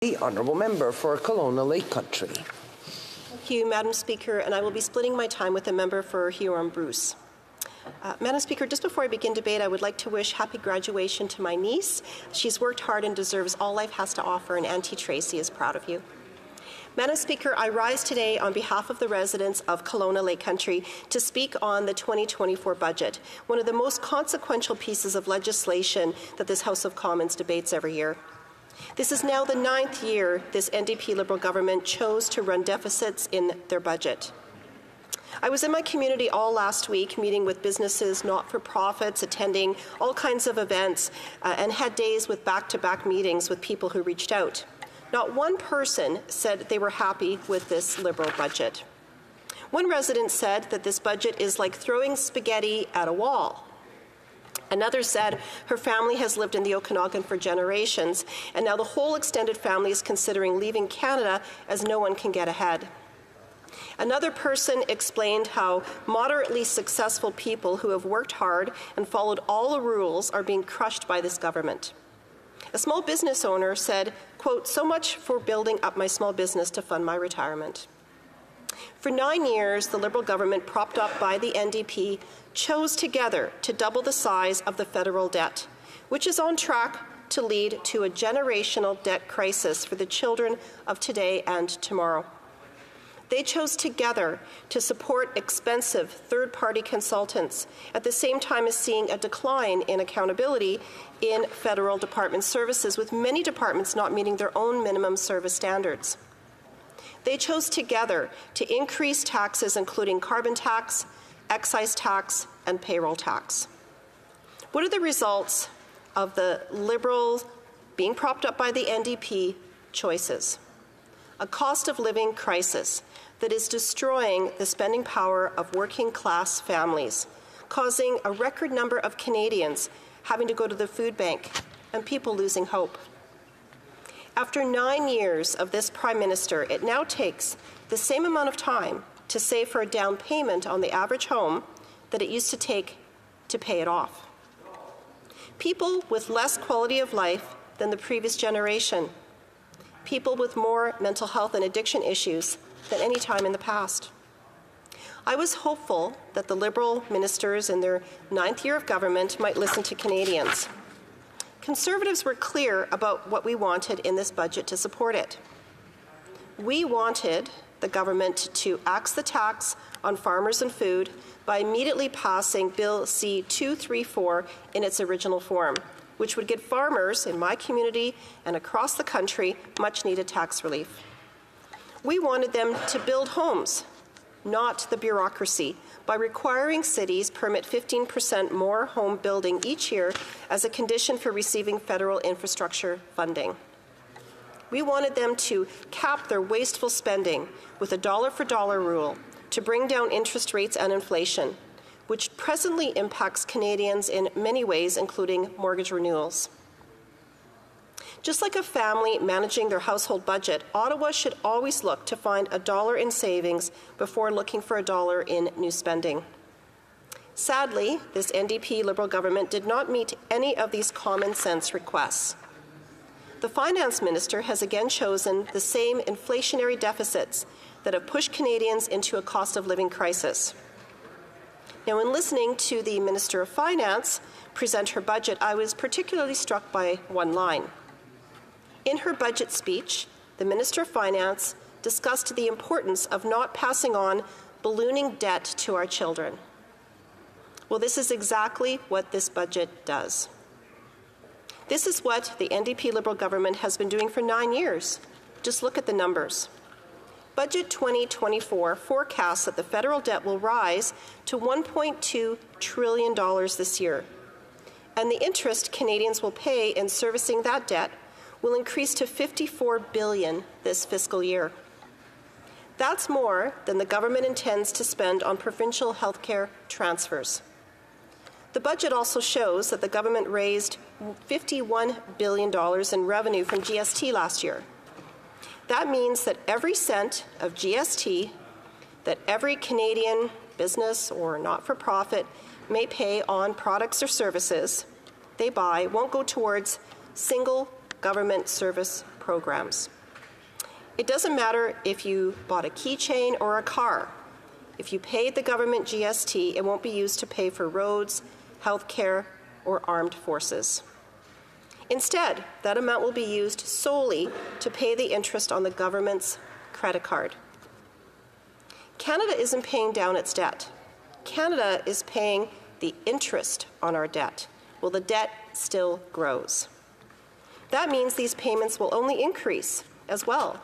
The Honourable Member for Kelowna Lake Country. Thank you, Madam Speaker, and I will be splitting my time with the member for Huron-Bruce. Madam Speaker, just before I begin debate, I would like to wish happy graduation to my niece. She's worked hard and deserves all life has to offer, and Auntie Tracy is proud of you. Madam Speaker, I rise today on behalf of the residents of Kelowna Lake Country to speak on the 2024 budget, one of the most consequential pieces of legislation that this House of Commons debates every year. This is now the 9th year this NDP-Liberal government chose to run deficits in their budget. I was in my community all last week meeting with businesses, not-for-profits, attending all kinds of events, and had days with back-to-back meetings with people who reached out. Not one person said they were happy with this Liberal budget. One resident said that this budget is like throwing spaghetti at a wall. Another said her family has lived in the Okanagan for generations, and now the whole extended family is considering leaving Canada as no one can get ahead. Another person explained how moderately successful people who have worked hard and followed all the rules are being crushed by this government. A small business owner said, quote, "So much for building up my small business to fund my retirement." For 9 years, the Liberal government, propped up by the NDP, chose together to double the size of the federal debt, which is on track to lead to a generational debt crisis for the children of today and tomorrow. They chose together to support expensive third-party consultants at the same time as seeing a decline in accountability in federal department services, with many departments not meeting their own minimum service standards. They chose together to increase taxes, including carbon tax, excise tax, and payroll tax. What are the results of the Liberals being propped up by the NDP choices? A cost of living crisis that is destroying the spending power of working-class families, causing a record number of Canadians having to go to the food bank and people losing hope. After 9 years of this Prime Minister, it now takes the same amount of time to save for a down payment on the average home that it used to take to pay it off. People with less quality of life than the previous generation. People with more mental health and addiction issues than any time in the past. I was hopeful that the Liberal ministers in their 9th year of government might listen to Canadians. Conservatives were clear about what we wanted in this budget to support it. We wanted the government to axe the tax on farmers and food by immediately passing Bill C-234 in its original form, which would give farmers in my community and across the country much-needed tax relief. We wanted them to build homes, not the bureaucracy, by requiring cities permit 15% more home building each year as a condition for receiving federal infrastructure funding. We wanted them to cap their wasteful spending with a dollar-for-dollar rule to bring down interest rates and inflation, which presently impacts Canadians in many ways, including mortgage renewals. Just like a family managing their household budget, Ottawa should always look to find a dollar in savings before looking for a dollar in new spending. Sadly, this NDP Liberal government did not meet any of these common sense requests. The Finance Minister has again chosen the same inflationary deficits that have pushed Canadians into a cost of living crisis. Now, in listening to the Minister of Finance present her budget, I was particularly struck by one line. In her budget speech, the Minister of Finance discussed the importance of not passing on ballooning debt to our children. Well, this is exactly what this budget does. This is what the NDP Liberal government has been doing for 9 years. Just look at the numbers. Budget 2024 forecasts that the federal debt will rise to $1.2 trillion this year, and the interest Canadians will pay in servicing that debt will increase to $54 billion this fiscal year. That's more than the government intends to spend on provincial health care transfers. The budget also shows that the government raised $51 billion in revenue from GST last year. That means that every cent of GST that every Canadian business or not-for-profit may pay on products or services they buy won't go towards single government service programs. It doesn't matter if you bought a keychain or a car. If you paid the government GST, it won't be used to pay for roads, health care, or armed forces. Instead, that amount will be used solely to pay the interest on the government's credit card. Canada isn't paying down its debt. Canada is paying the interest on our debt, while the debt still grows. That means these payments will only increase as well.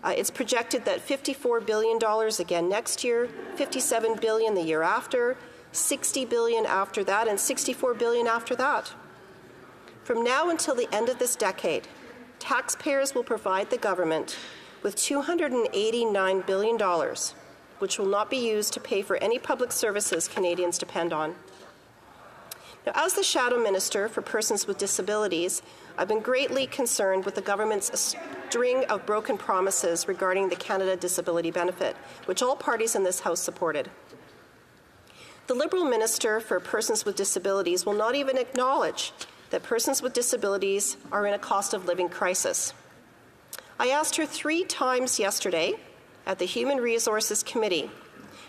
It's projected that $54 billion again next year, $57 billion the year after, $60 billion after that, and $64 billion after that. From now until the end of this decade, taxpayers will provide the government with $289 billion, which will not be used to pay for any public services Canadians depend on. Now, as the Shadow Minister for Persons with Disabilities, I've been greatly concerned with the government's string of broken promises regarding the Canada Disability Benefit, which all parties in this House supported. The Liberal Minister for Persons with Disabilities will not even acknowledge that persons with disabilities are in a cost of living crisis. I asked her 3 times yesterday at the Human Resources Committee,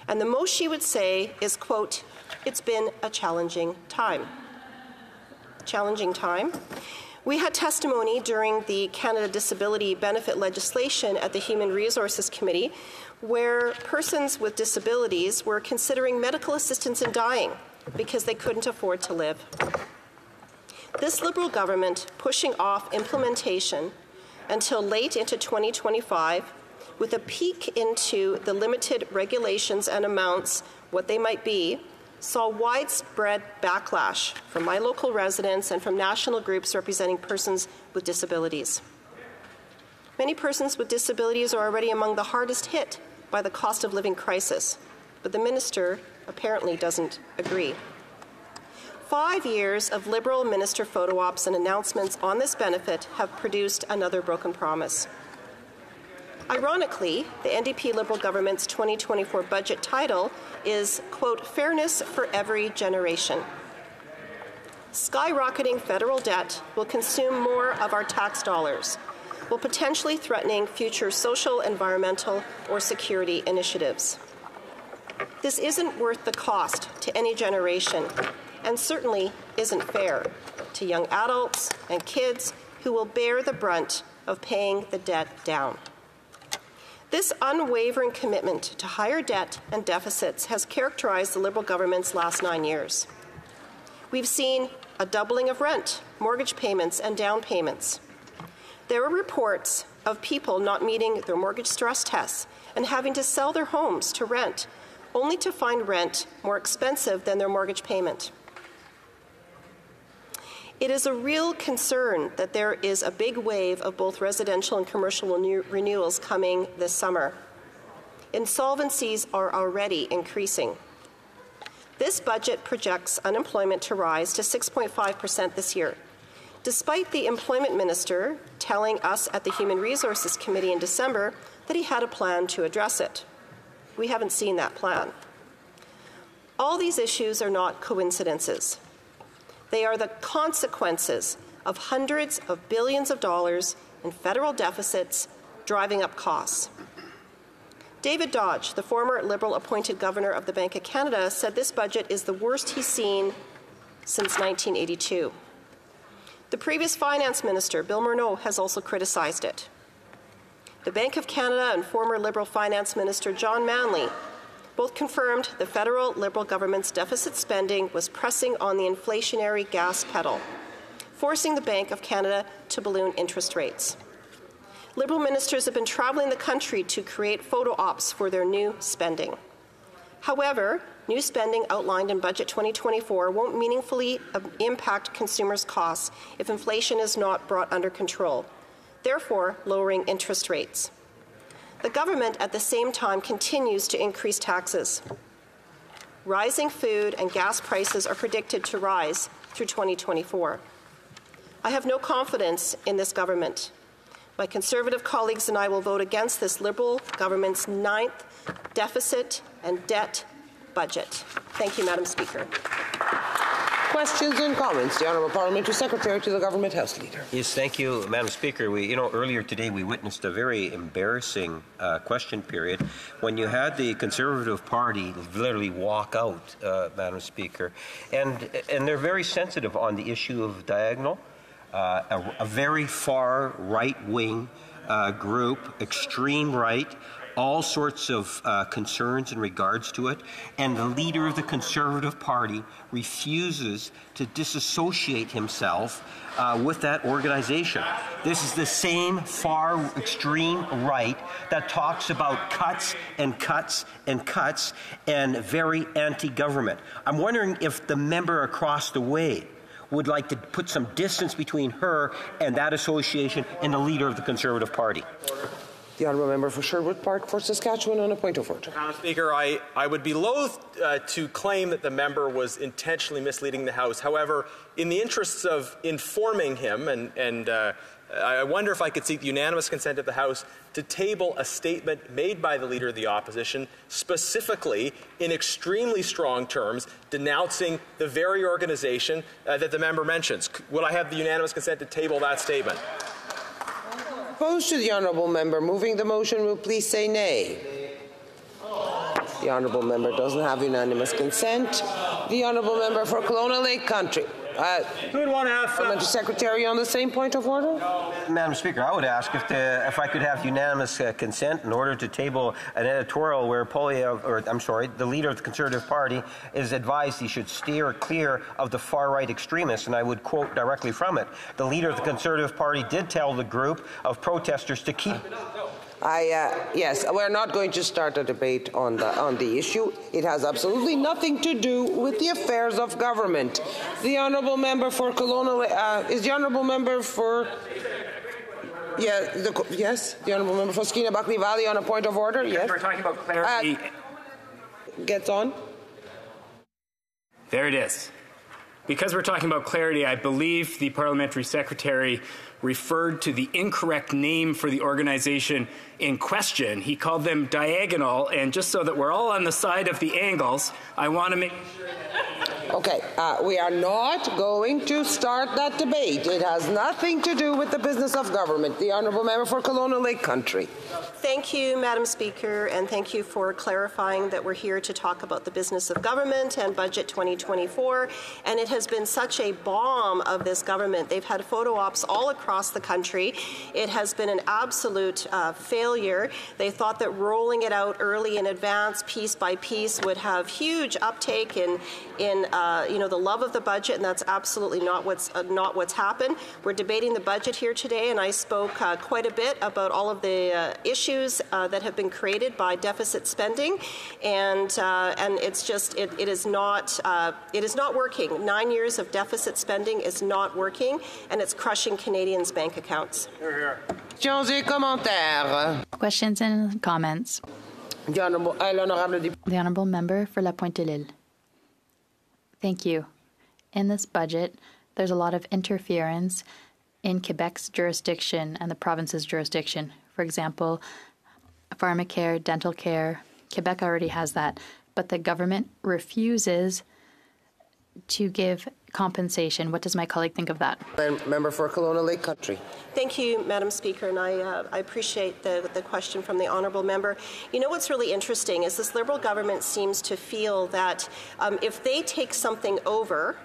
and the most she would say is, quote, "It's been a challenging time." Challenging time? We had testimony during the Canada Disability Benefit legislation at the Human Resources Committee where persons with disabilities were considering medical assistance in dying because they couldn't afford to live. This Liberal government pushing off implementation until late into 2025 with a peek into the limited regulations and amounts, what they might be, saw widespread backlash from my local residents and from national groups representing persons with disabilities. Many persons with disabilities are already among the hardest hit by the cost of living crisis, but the minister apparently doesn't agree. 5 years of Liberal minister photo ops and announcements on this benefit have produced another broken promise. Ironically, the NDP-Liberal government's 2024 budget title is, quote, "Fairness for Every Generation." Skyrocketing federal debt will consume more of our tax dollars, while potentially threatening future social, environmental, or security initiatives. This isn't worth the cost to any generation, and certainly isn't fair to young adults and kids who will bear the brunt of paying the debt down. This unwavering commitment to higher debt and deficits has characterized the Liberal government's last 9 years. We've seen a doubling of rent, mortgage payments, and down payments. There are reports of people not meeting their mortgage stress tests and having to sell their homes to rent, only to find rent more expensive than their mortgage payment. It is a real concern that there is a big wave of both residential and commercial renewals coming this summer. Insolvencies are already increasing. This budget projects unemployment to rise to 6.5% this year, despite the employment minister telling us at the Human Resources Committee in December that he had a plan to address it. We haven't seen that plan. All these issues are not coincidences. They are the consequences of hundreds of billions of dollars in federal deficits driving up costs. David Dodge, the former Liberal appointed governor of the Bank of Canada, said this budget is the worst he's seen since 1982. The previous finance minister, Bill Morneau, has also criticized it. The Bank of Canada and former Liberal finance minister John Manley both confirmed the federal Liberal government's deficit spending was pressing on the inflationary gas pedal, forcing the Bank of Canada to balloon interest rates. Liberal ministers have been traveling the country to create photo ops for their new spending. However, new spending outlined in Budget 2024 won't meaningfully impact consumers' costs if inflation is not brought under control, therefore lowering interest rates. The government, at the same time, continues to increase taxes. Rising food and gas prices are predicted to rise through 2024. I have no confidence in this government. My Conservative colleagues and I will vote against this Liberal government's 9th deficit and debt budget. Thank you, Madam Speaker. Questions and comments. The Honourable Parliamentary Secretary to the Government House Leader. Yes, thank you, Madam Speaker. Earlier today we witnessed a very embarrassing question period when you had the Conservative Party literally walk out, Madam Speaker, and they're very sensitive on the issue of diagonal. A very far right-wing group, extreme right, all sorts of concerns in regards to it, and the leader of the Conservative Party refuses to disassociate himself with that organization. This is the same far extreme right that talks about cuts and cuts and cuts and very anti-government. I'm wondering if the member across the way would like to put some distance between her and that association and the leader of the Conservative Party. The Honourable Member for Sherwood Park for Saskatchewan on a point of order. Madam Speaker, I would be loath to claim that the member was intentionally misleading the House. However, in the interests of informing him, and I wonder if I could seek the unanimous consent of the House to table a statement made by the Leader of the Opposition, specifically in extremely strong terms, denouncing the very organization that the member mentions. Will I have the unanimous consent to table that statement? Opposed to the Honourable Member moving the motion will please say nay. The Honourable Member doesn't have unanimous consent. The Honourable Member for Kelowna Lake Country. Who would want to have Parliamentary Secretary on the same point of order? Madam Speaker, I would ask if I could have unanimous consent in order to table an editorial where the leader of the Conservative Party is advised he should steer clear of the far-right extremists, and I would quote directly from it. The leader of the Conservative Party did tell the group of protesters to keep... Yes, we're not going to start a debate on the issue. It has absolutely nothing to do with the affairs of government. The Honourable Member for Kelowna is the Honourable Member for the Honourable Member for Skeena-Buckley Valley on a point of order. Yes, we're talking about clarity. Gets on. There it is. Because we're talking about clarity, I believe the Parliamentary Secretary referred to the incorrect name for the organization in question. He called them Diagonal, and just so that we're all on the side of the angles, I want to make sure that... Okay, we are not going to start that debate. It has nothing to do with the business of government. The Honourable Member for Kelowna Lake Country. Thank you, Madam Speaker, and thank you for clarifying that we're here to talk about the business of government and Budget 2024. And it has been such a bomb of this government. They've had photo ops all across the country. It has been an absolute failure. They thought that rolling it out early in advance, piece by piece, would have huge uptake in the love of the budget, and that's absolutely not what's happened. We're debating the budget here today, and I spoke quite a bit about all of the issues that have been created by deficit spending, and it's just it is not working. 9 years of deficit spending is not working, and it's crushing Canadians' bank accounts. Questions and comments. The Honourable Member for La Pointe-Lille. Thank you. In this budget, there's a lot of interference in Quebec's jurisdiction and the province's jurisdiction. For example, pharmacare, dental care. Quebec already has that, but the government refuses to give compensation. What does my colleague think of that? Member for Kelowna Lake Country. Thank you, Madam Speaker, and I appreciate the question from the Honourable Member. You know what's really interesting is this Liberal government seems to feel that if they take something over,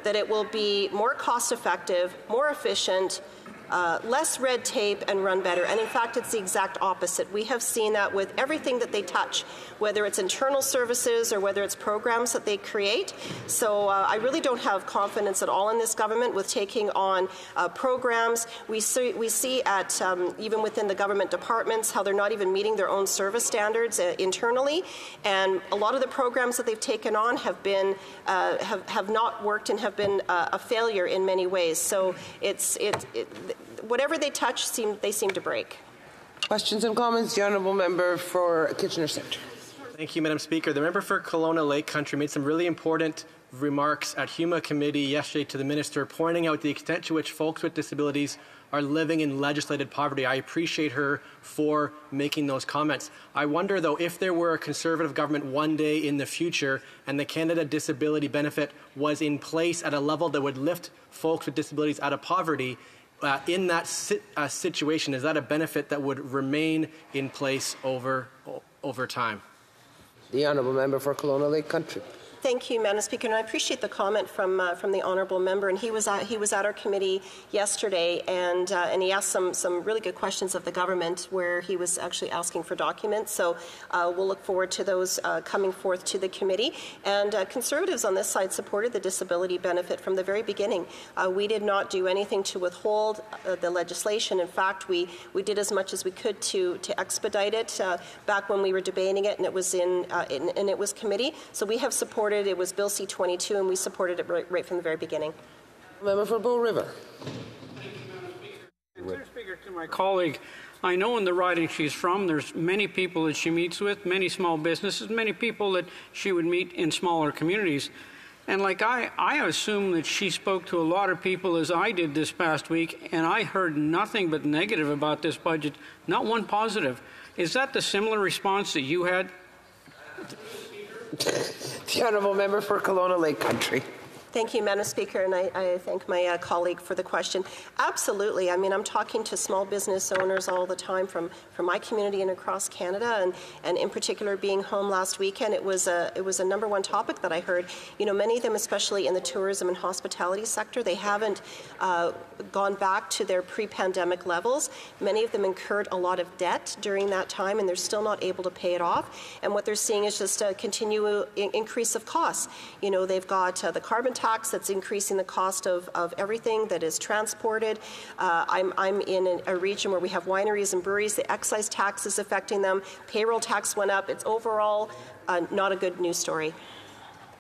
that it will be more cost-effective, more efficient, less red tape, and run better. And in fact, it's the exact opposite. We have seen that with everything that they touch, whether it's internal services or whether it's programs that they create. So I really don't have confidence at all in this government with taking on programs. We see at even within the government departments how they're not even meeting their own service standards internally, and a lot of the programs that they've taken on have been have not worked and have been a failure in many ways. So whatever they touch, they seem to break. Questions and comments? The Honourable Member for Kitchener Centre. Thank you, Madam Speaker. The member for Kelowna Lake Country made some really important remarks at HUMA committee yesterday to the minister, pointing out the extent to which folks with disabilities are living in legislated poverty. I appreciate her for making those comments. I wonder, though, if there were a Conservative government one day in the future and the Canada Disability Benefit was in place at a level that would lift folks with disabilities out of poverty, in that situation, is that a benefit that would remain in place over time? The honourable member for Kelowna Lake Country. Thank you, Madam Speaker, and I appreciate the comment from the honourable member. And he was at our committee yesterday, and he asked some really good questions of the government, where he was actually asking for documents. So we'll look forward to those coming forth to the committee. And Conservatives on this side supported the disability benefit from the very beginning. We did not do anything to withhold the legislation. In fact, we did as much as we could to expedite it back when we were debating it, and it was in it was committee. So we have supported. It was Bill C-22, and we supported it right from the very beginning. Member for Bow River. Mr. Speaker, to my colleague, I know in the riding she's from, there's many people that she meets with, many small businesses, many people that she would meet in smaller communities. And like I assume that she spoke to a lot of people, as I did this past week, and I heard nothing but negative about this budget, not one positive. Is that the similar response that you had? The honourable member for Kelowna Lake Country. Thank you, Madam Speaker, and I thank my colleague for the question. Absolutely. I mean, I'm talking to small business owners all the time from my community and across Canada, and in particular, being home last weekend, it was a #1 topic that I heard. You know, many of them, especially in the tourism and hospitality sector, they haven't gone back to their pre-pandemic levels. Many of them incurred a lot of debt during that time, and they're still not able to pay it off. And what they're seeing is just a continual increase of costs. You know, they've got the carbon tax that's increasing the cost of everything that is transported. I'm in a region where we have wineries and breweries. The excise tax is affecting them. Payroll tax went up. It's overall not a good news story.